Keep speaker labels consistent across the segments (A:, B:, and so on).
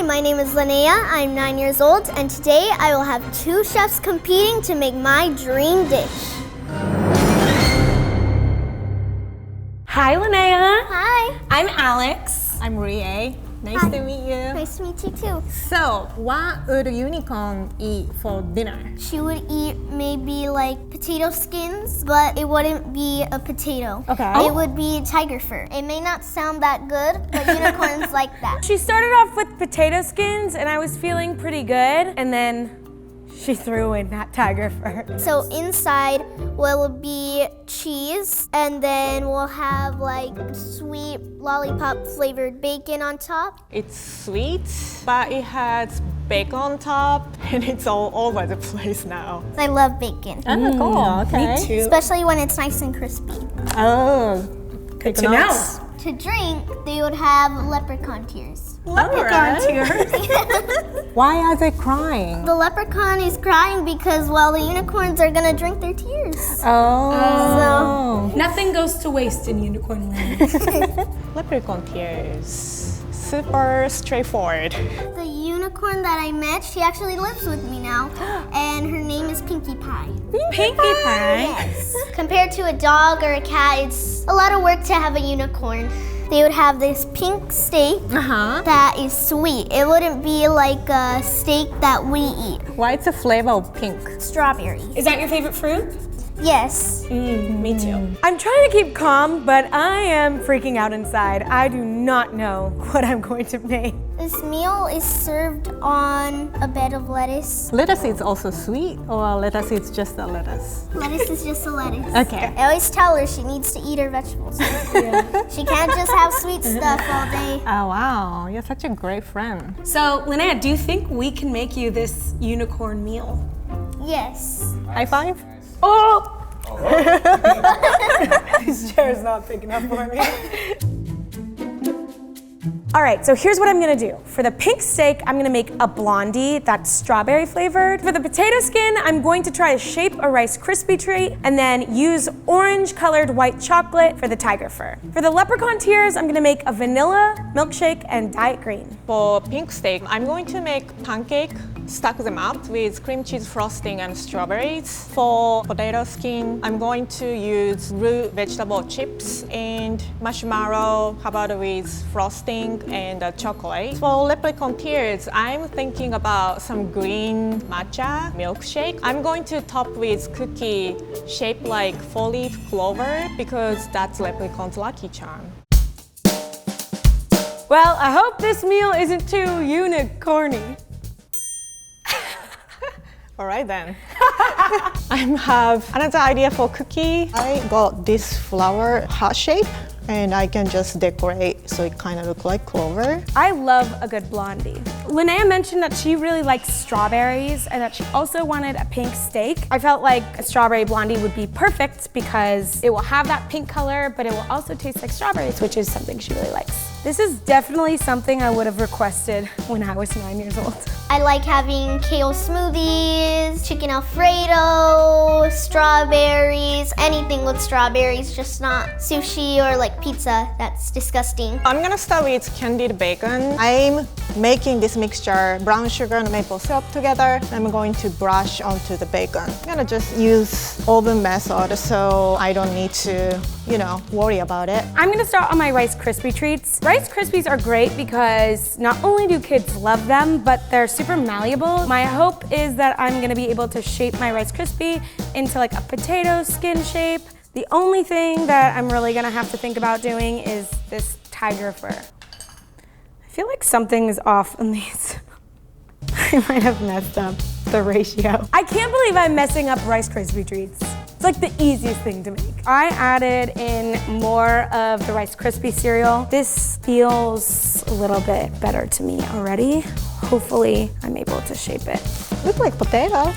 A: Hi, my name is Linnea. I'm 9 years old, and today I will have 2 chefs competing to make my dream dish.
B: Hi, Linnea.
A: Hi.
B: I'm Alex.
C: I'm Rie. Nice
A: Hi.
C: to meet you.
A: Nice to meet you too.
C: So, what would a unicorn eat for dinner?
A: She would eat maybe like potato skins, but it wouldn't be a potato.
C: Okay.
A: It would be tiger fur. It may not sound that good, but unicorns like that.
B: She started off with potato skins, and I was feeling pretty good, and then she threw in that tiger fur.
A: So inside will be cheese, and then we'll have like sweet lollipop flavored bacon on top.
C: It's sweet, but it has bacon on top, and it's all over the place now.
A: I love bacon,
C: Oh, cool. Okay.
B: Me too.
A: especially when it's nice and crispy.
C: Oh,
B: Good to know.
A: To drink, they would have leprechaun tears.
C: Leprechaun tears. Why are they crying?
A: The leprechaun is crying because, well, the unicorns are gonna drink their tears.
C: Oh.
B: Nothing goes to waste in unicorn land.
C: Leprechaun tears. Super straightforward.
A: The unicorn that I met, she actually lives with me now, and her name is Pinkie Pie.
B: Pinkie Pie.
A: Yes. Compared to a dog or a cat, it's a lot of work to have a unicorn. They would have this pink steak that is sweet. It wouldn't be like a steak that we eat.
C: What's the flavor of pink?
A: Strawberry.
B: Is that your favorite fruit?
A: Yes.
B: Me too. I'm trying to keep calm, but I am freaking out inside. I do not know what I'm going to make.
A: This meal is served on a bed of lettuce.
C: Lettuce is also sweet, or lettuce is just a lettuce?
A: Lettuce is just a lettuce.
C: Okay.
A: I always tell her she needs to eat her vegetables. She can't just have sweet stuff all day.
C: Oh, wow. You're such a great friend.
B: So, Linnea, do you think we can make you this unicorn meal?
A: Yes.
C: High five?
B: Oh! This chair is not big enough for me. All right, so here's what I'm gonna do. For the pink steak, I'm gonna make a blondie that's strawberry flavored. For the potato skin, I'm going to try to shape a Rice Krispie treat and then use orange colored white chocolate for the tiger fur. For the leprechaun tears, I'm gonna make a vanilla, milkshake, and diet green.
C: For pink steak, I'm going to make pancake, stack them up with cream cheese frosting and strawberries. For potato skin, I'm going to use root vegetable chips and marshmallow covered with frosting and chocolate. For leprechaun tears, I'm thinking about some green matcha milkshake. I'm going to top with cookie shaped like 4-leaf clover because that's leprechaun's lucky charm.
B: Well, I hope this meal isn't too unicorny.
C: All right then. I have another idea for cookie. I got this flower heart shape and I can just decorate so it kind of look like clover.
B: I love a good blondie. Linnea mentioned that she really likes strawberries and that she also wanted a pink steak. I felt like a strawberry blondie would be perfect because it will have that pink color, but it will also taste like strawberries, which is something she really likes. This is definitely something I would have requested when I was 9 years old.
A: I like having kale smoothies, chicken Alfredo, strawberries, anything with strawberries, just not sushi or like pizza. That's disgusting.
C: I'm gonna start with candied bacon. I'm making this mixture, brown sugar and maple syrup together. I'm going to brush onto the bacon. I'm gonna just use oven method so I don't need to, worry about it.
B: I'm gonna start on my Rice Krispie treats. Rice Krispies are great because not only do kids love them, but they're super malleable. My hope is that I'm gonna be able to shape my Rice Krispie into like a potato skin shape. The only thing that I'm really gonna have to think about doing is this tiger fur. I feel like something is off in these. I might have messed up the ratio. I can't believe I'm messing up Rice Krispie treats. It's like the easiest thing to make. I added in more of the Rice Krispie cereal. This feels a little bit better to me already. Hopefully, I'm able to shape it.
C: Look like potato.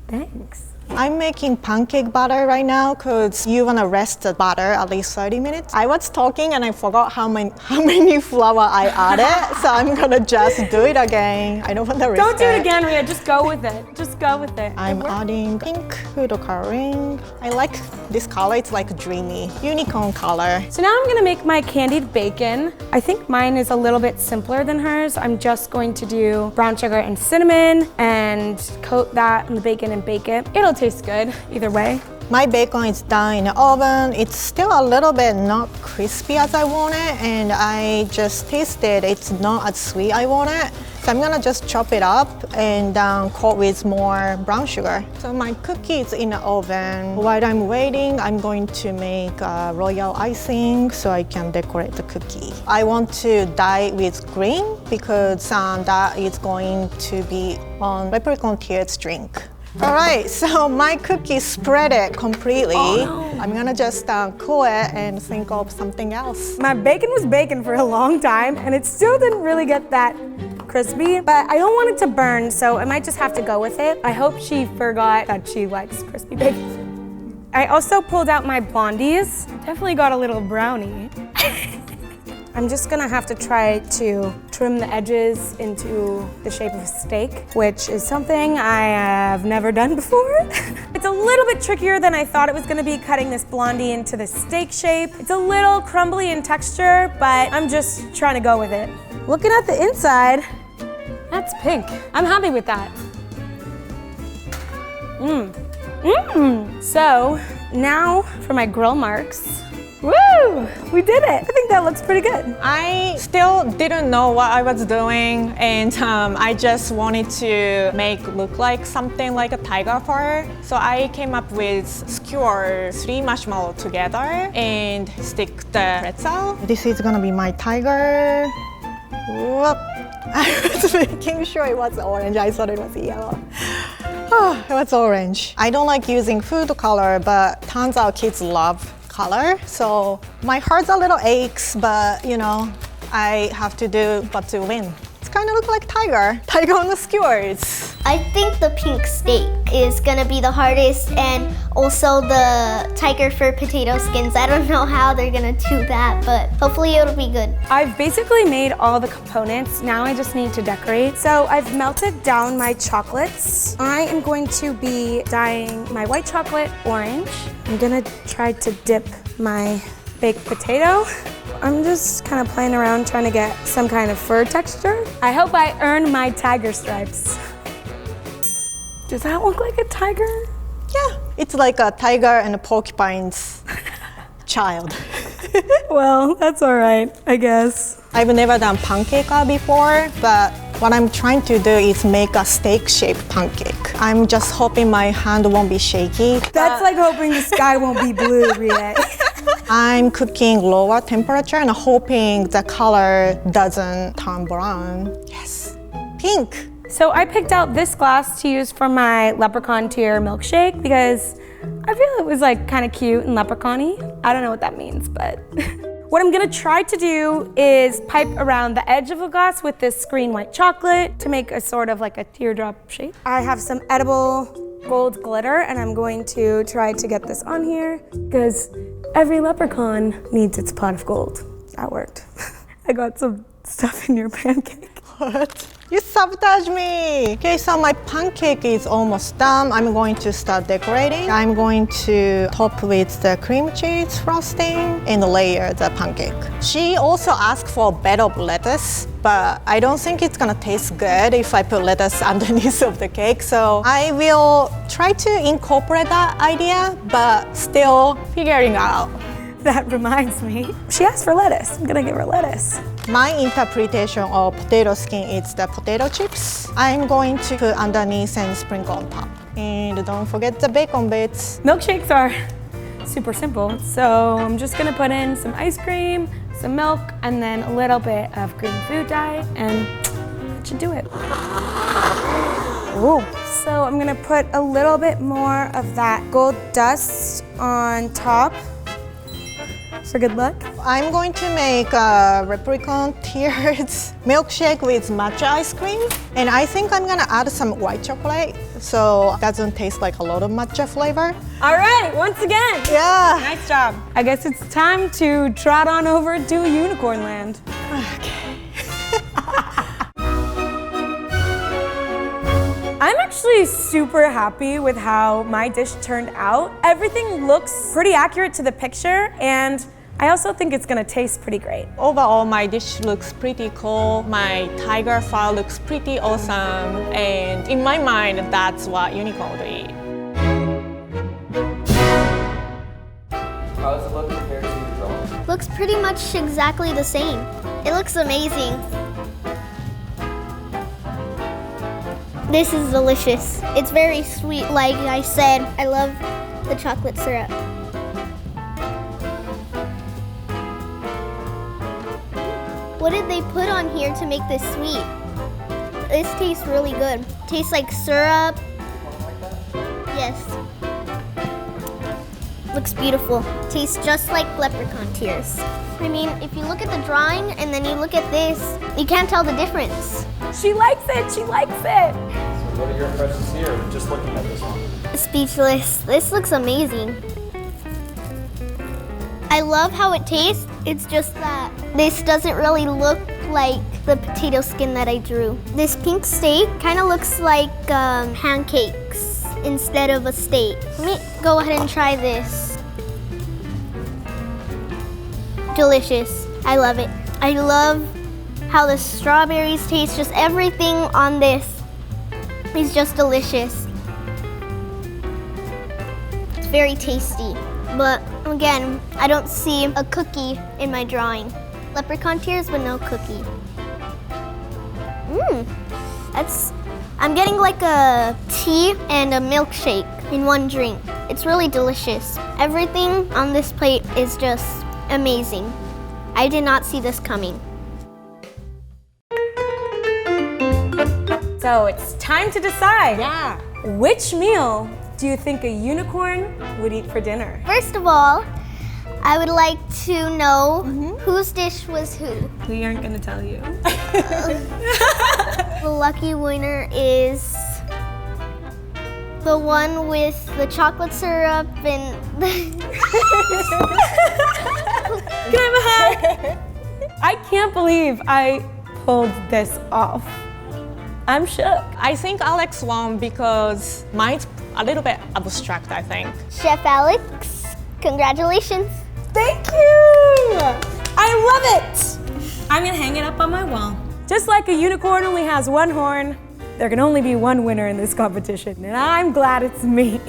B: Thanks.
C: I'm making pancake batter right now because you want to rest the butter at least 30 minutes. I was talking and I forgot how many flour I added, so I'm gonna just do it again. I don't want to risk
B: Don't do it again, Ria. Just go with it. Just go with it.
C: I'm adding pink food coloring. I like this color. It's like dreamy unicorn color.
B: So now I'm gonna make my candied bacon. I think mine is a little bit simpler than hers. I'm just going to do brown sugar and cinnamon and coat that in the bacon and bake it. It'll taste good either way.
C: My bacon is done in the oven. It's still a little bit not crispy as I want it, and I just tasted it's not as sweet I want it. So I'm gonna just chop it up and coat with more brown sugar. So my cookie is in the oven. While I'm waiting, I'm going to make royal icing so I can decorate the cookie. I want to dye it with green because that is going to be on Leprechaun Tears drink. All right, so my cookie spread it completely.
B: Oh, no.
C: I'm gonna just cool it and think of something else.
B: My bacon was baking for a long time and it still didn't really get that crispy, but I don't want it to burn, so I might just have to go with it. I hope she forgot that she likes crispy bacon. I also pulled out my blondies. Definitely got a little brownie. I'm just gonna have to try to trim the edges into the shape of a steak, which is something I have never done before. It's a little bit trickier than I thought it was gonna be cutting this blondie into the steak shape. It's a little crumbly in texture, but I'm just trying to go with it. Looking at the inside, that's pink. I'm happy with that. So now for my grill marks. Woo! We did it. I think that looks pretty good.
C: I still didn't know what I was doing, and I just wanted to make look like something like a tiger fur. So I came up with skewer 3 marshmallows together and stick the pretzel. This is gonna be my tiger. Whoop. I was making sure it was orange. I thought it was yellow. Oh, it was orange. I don't like using food color, but turns out kids love color. So my heart's a little aches, but you know, I have to do what to win. It's kind of look like tiger on the skewers.
A: I think the pink steak is gonna be the hardest, and also the tiger fur potato skins. I don't know how they're gonna do that, but hopefully it'll be good.
B: I've basically made all the components. Now I just need to decorate. So I've melted down my chocolates. I am going to be dyeing my white chocolate orange. I'm gonna try to dip my baked potato. I'm just kind of playing around trying to get some kind of fur texture. I hope I earn my tiger stripes. Does that look like a tiger?
C: Yeah, it's like a tiger and a porcupine's child.
B: Well, that's all right, I guess.
C: I've never done pancake before, but what I'm trying to do is make a steak-shaped pancake. I'm just hoping my hand won't be shaky.
B: That's like hoping the sky won't be blue, Rie.
C: I'm cooking lower temperature and hoping the color doesn't turn brown. Yes, pink.
B: So I picked out this glass to use for my leprechaun tier milkshake because I feel it was like kind of cute and leprechaun-y. I don't know what that means, but what I'm gonna try to do is pipe around the edge of the glass with this green white chocolate to make a sort of like a teardrop shape. I have some edible gold glitter and I'm going to try to get this on here because every leprechaun needs its pot of gold. That worked. I got some stuff in your pancake.
C: What? You sabotaged me! Okay, so my pancake is almost done. I'm going to start decorating. I'm going to top with the cream cheese frosting and layer the pancake. She also asked for a bed of lettuce, but I don't think it's gonna taste good if I put lettuce underneath of the cake. So I will try to incorporate that idea, but still figuring out.
B: That reminds me, she asked for lettuce. I'm gonna give her lettuce.
C: My interpretation of potato skin is the potato chips. I'm going to put underneath and sprinkle on top. And don't forget the bacon bits.
B: Milkshakes are super simple. So I'm just gonna put in some ice cream, some milk, and then a little bit of green food dye, and that should do it. Ooh. So I'm gonna put a little bit more of that gold dust on top. for good luck.
C: I'm going to make a leprechaun tears milkshake with matcha ice cream. And I think I'm gonna add some white chocolate so it doesn't taste like a lot of matcha flavor.
B: All right, once again.
C: Yeah.
B: Nice job. I guess it's time to trot on over to Unicorn Land. I'm actually super happy with how my dish turned out. Everything looks pretty accurate to the picture, and I also think it's gonna taste pretty great.
C: Overall, my dish looks pretty cool. My tiger file looks pretty awesome. And in my mind, that's what unicorn would eat.
D: How does it look compared to your drawing?
A: Looks pretty much exactly the same. It looks amazing. This is delicious. It's very sweet, like I said. I love the chocolate syrup. What did they put on here to make this sweet? This tastes really good. Tastes like syrup. Yes. Looks beautiful. Tastes just like leprechaun tears. I mean, if you look at the drawing and then you look at this, you can't tell the difference.
B: She likes it, she likes it.
D: So what are your impressions here, just looking at this one?
A: Speechless. This looks amazing. I love how it tastes. It's just that this doesn't really look like the potato skin that I drew. This pink steak kind of looks like pancakes instead of a steak. Let me go ahead and try this. Delicious. I love it. I love how the strawberries taste. Just everything on this is just delicious. It's very tasty. But again, I don't see a cookie in my drawing. Leprechaun tears, but no cookie. I'm getting like a tea and a milkshake in one drink. It's really delicious. Everything on this plate is just amazing. I did not see this coming.
B: So it's time to decide. Yeah. Which meal do you think a unicorn would eat for dinner?
A: First of all, I would like to know whose dish was who.
B: We aren't gonna tell you.
A: The lucky winner is the one with the chocolate syrup and
B: Can I have a hug? I can't believe I pulled this off. I'm shook.
C: I think Alex won because mine's a little bit abstract, I think.
A: Chef Alex, congratulations.
B: Thank you! I love it! I'm gonna hang it up on my wall. Just like a unicorn only has one horn, there can only be one winner in this competition, and I'm glad it's me.